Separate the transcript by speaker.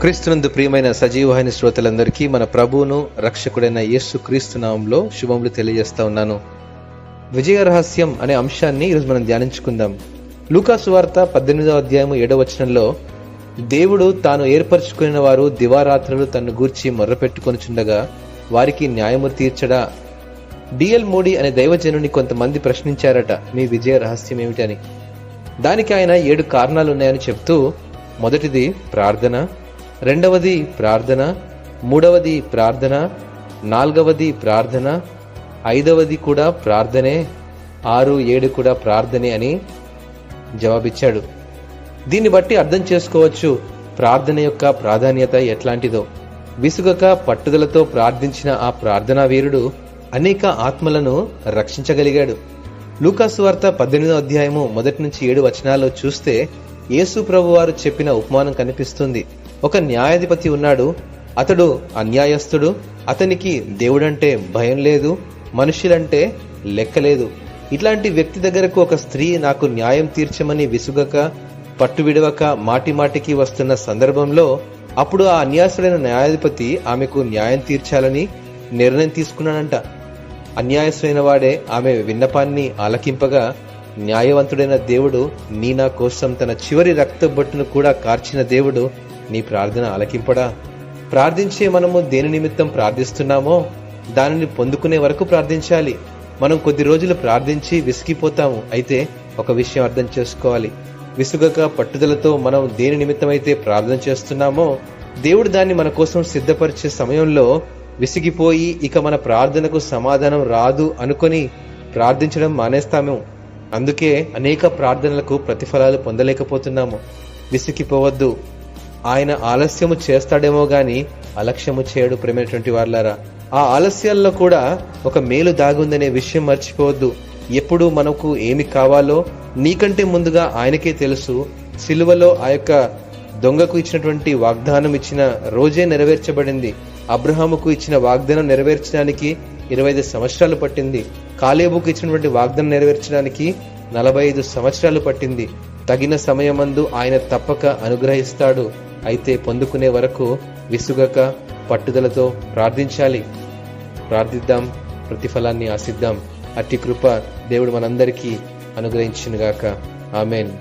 Speaker 1: క్రీస్తునందు ప్రియమైన సజీవమైన శ్రోతలందరికీ మన ప్రభువును రక్షకుడైన యేసు క్రీస్తు నామంలో శుభములు తెలియజేస్తా ఉన్నాను. విజయ రహస్యం అనే అంశాన్ని ఈరోజు మనం ధ్యానించుకుందాం. లూకా సువార్త 18వ అధ్యాయము 7వ వచనంలో, దేవుడు తాను ఏర్పరచుకున్న వారు దివారాత్రులు తన్ను గూర్చి మొర్రపెట్టుకొనిచుండగా వారికి న్యాయము తీర్చడా. డిఎల్ మోడీ అనే దైవజనుని కొంతమంది ప్రశ్నించారట, మీ విజయ రహస్యం ఏమిటి అని. దానికి ఆయన 7 కారణాలు ఉన్నాయని చెప్తూ, మొదటిది ప్రార్థన, రెండవది ప్రార్థన, మూడవది ప్రార్థన, నాలుగవది ప్రార్థన, 5వది కూడా ప్రార్థనే, 6, 7 కూడా ప్రార్థనే అని జవాబిచ్చాడు. దీన్ని బట్టి అర్థం చేసుకోవచ్చు ప్రార్థన యొక్క ప్రాధాన్యత ఎట్లాంటిదో. విసుగక పట్టుదలతో ప్రార్థించిన ఆ ప్రార్థనా వీరుడు అనేక ఆత్మలను రక్షించగలిగాడు. లూకా సువార్త 18వ అధ్యాయము 1 నుంచి 7 వచనాల్లో చూస్తే యేసు ప్రభు వారు చెప్పిన ఉపమానం కనిపిస్తుంది. ఒక న్యాయాధిపతి ఉన్నాడు. అతడు అన్యాయస్తుడు. అతనికి దేవుడంటే భయం లేదు, మనుషులంటే లెక్కలేదు. ఇట్లాంటి వ్యక్తి దగ్గరకు ఒక స్త్రీ నాకు న్యాయం తీర్చమని విసుగక పట్టు విడవక మాటి మాటికి వస్తున్న సందర్భంలో అప్పుడు ఆ అన్యాయస్తుడైన న్యాయాధిపతి ఆమెకు న్యాయం తీర్చాలని నిర్ణయం తీసుకున్నాడంట. అన్యాయస్తుడైన వాడే ఆమె విన్నపాన్ని ఆలకింపగా న్యాయవంతుడైన దేవుడు నీ నా కోసం తన చివరి రక్త బొట్టును కూడా కార్చిన దేవుడు నీ ప్రార్థన ఆలకింపడా? ప్రార్థించే మనము దేని నిమిత్తం ప్రార్థిస్తున్నామో దానిని పొందుకునే వరకు ప్రార్థించాలి. మనం కొద్ది రోజులు ప్రార్థించి విసిగిపోతాము. అయితే ఒక విషయం అర్థం చేసుకోవాలి, విసుగక పట్టుదలతో మనం దేని నిమిత్తమైతే ప్రార్థన చేస్తున్నామో దేవుడు దాన్ని మన కోసం సిద్ధపరిచే సమయంలో విసిగిపోయి ఇక మన ప్రార్థనకు సమాధానం రాదు అనుకొని ప్రార్థించడం మానేస్తాము. అందుకే అనేక ప్రార్థనలకు ప్రతిఫలాలు పొందలేకపోతున్నాము. విసిగిపోవద్దు. ఆయన ఆలస్యము చేస్తాడేమో గాని అలక్ష్యము చేయడు. ప్రేమైనటువంటి వారులారా, ఆ ఆలస్యాల్లో కూడా ఒక మేలు దాగుందనే విషయం మర్చిపోవద్దు. ఎప్పుడు మనకు ఏమి కావాలో నీకంటే ముందుగా ఆయనకే తెలుసు. సిలువలో ఆ యొక్క దొంగకు ఇచ్చినటువంటి వాగ్దానం ఇచ్చిన రోజే నెరవేర్చబడింది. అబ్రహాముకు ఇచ్చిన వాగ్దానం నెరవేర్చడానికి 25 సంవత్సరాలు పట్టింది. కాలేబుకు ఇచ్చినటువంటి వాగ్దానం నెరవేర్చడానికి 45 సంవత్సరాలు పట్టింది. తగిన సమయమందు ఆయన తప్పక అనుగ్రహిస్తాడు. అయితే పొందుకునే వరకు విసుగక పట్టుదలతో ప్రార్థించాలి. ప్రార్థిద్దాం, ప్రతిఫలాన్ని ఆశిద్దాం. అట్టి కృప దేవుడు మనందరికీ అనుగ్రహించునుగాక. ఆమేన్.